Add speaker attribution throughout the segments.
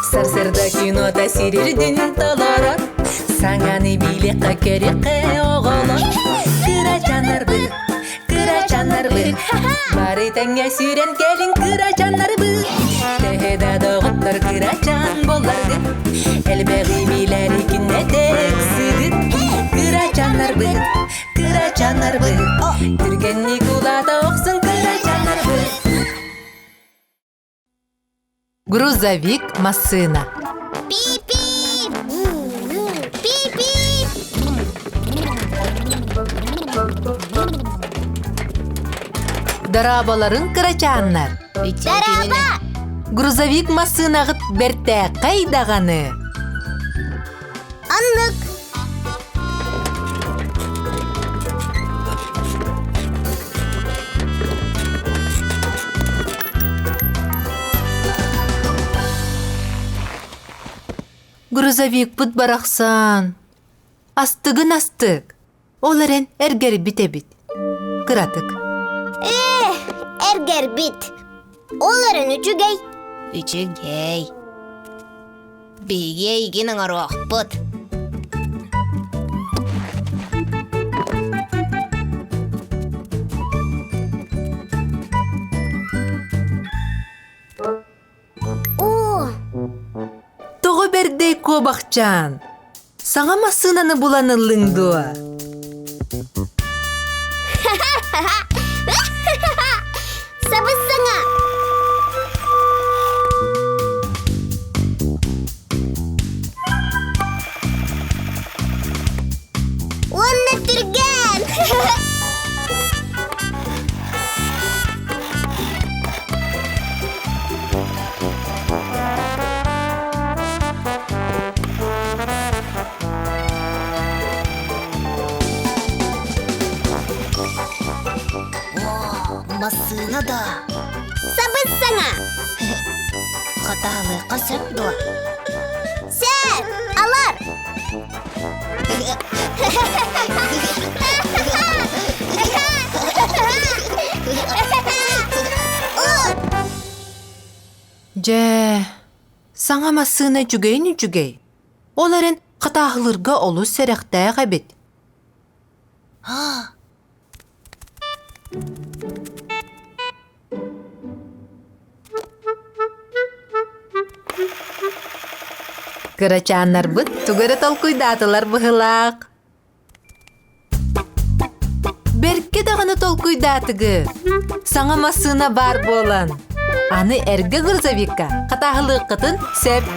Speaker 1: Сарсырда кино тәсирирдин толорот Саңаны биликка керекке оголот Кырачанарбы Бары тәңе сүрен келин кырачанарбы Техеда доғыттар кырачан боларды Элбеғи билери кинне тексидит Кырачанарбы Түрген Никулата оқсын кырачанарбы Грузовик машина.
Speaker 2: Пип-пип! Пип-пип!
Speaker 1: Дарабаларын кырачаннар.
Speaker 2: Дараба!
Speaker 1: Грузовик машинағыт берте қайдағаны.
Speaker 2: Аннык!
Speaker 1: Грузовик бұд барақсан. Астығын астық. Оларын әргер бите-бит. Кыратык.
Speaker 2: Эргер бит. Оларын үчүгей.
Speaker 3: Үчүгей. Бейге игенің аруақ бұд.
Speaker 1: Тоғы бердей кобақчан. Саңа машинаны буланылың дуа.
Speaker 2: Сабыз саңа. Онны түрген.
Speaker 3: Масына да.
Speaker 2: Сабыз саңа.
Speaker 3: Қаталы қасып дуа.
Speaker 2: Сәр, алар.
Speaker 1: Же, саңа машина жүгей. Оларын қатағылырға олу сәріқтәй ғабет. Кырачаннар бұд, түгірі толкуйдатылар бұғылақ. Берке дағыны толкуйдатығы. Саңа машина бар болан. Аны әргі грузовикка қатағылық қытын сәп.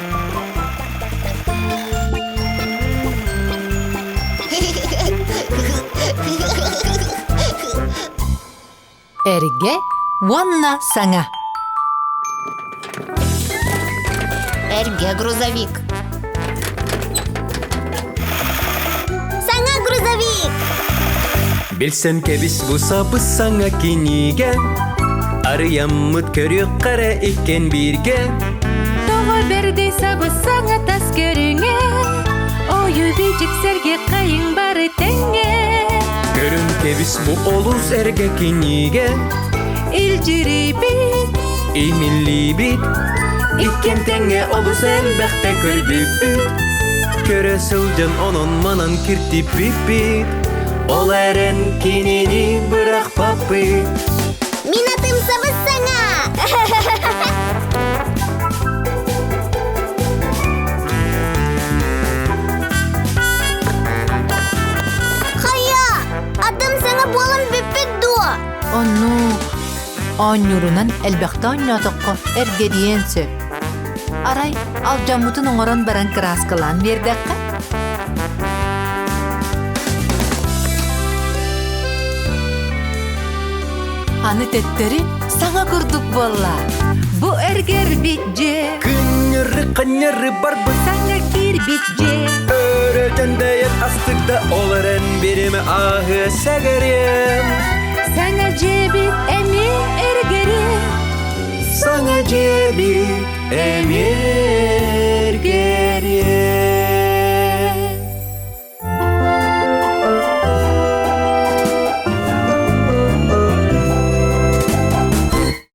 Speaker 1: Әрге ванна саңа.
Speaker 3: Әрге грузовик.
Speaker 2: Саңа грузовик.
Speaker 4: Білсем кебіс бұсапы саңа кенеге Арыяммыт көрек қара екен бірге
Speaker 1: Тоғы бердей сабы саңа тас көріңе Ойы бейжіксерге қайын бары тәңге
Speaker 4: Көрім кебіс бұ олыз әрге кенеге
Speaker 1: Илжірі бит
Speaker 4: Имилли бит Иккен тәңге олыз әлбәқті көрді бүт Көрі сылжан онын манан кірті бит Ол әрін кенені бұрақ папы
Speaker 2: Мин атым сабыз саңа. Қая, атым саңа болын бөппет дуа.
Speaker 1: Onu Anюрунан әлбәқті анятыққа әргедиен сөп. Арай, ал жамутын оңырын баран краскалан бердіққа. Аны тәттері саңа күрдік болла. Бұ әргер бетже,
Speaker 4: Күннері қаннері бар бұ
Speaker 1: саңа кер бетже.
Speaker 4: Өрөтендейін астықта оларын берімі ағы сәгірем
Speaker 1: Саңа жебет әме әргері.
Speaker 4: Sana cebi emir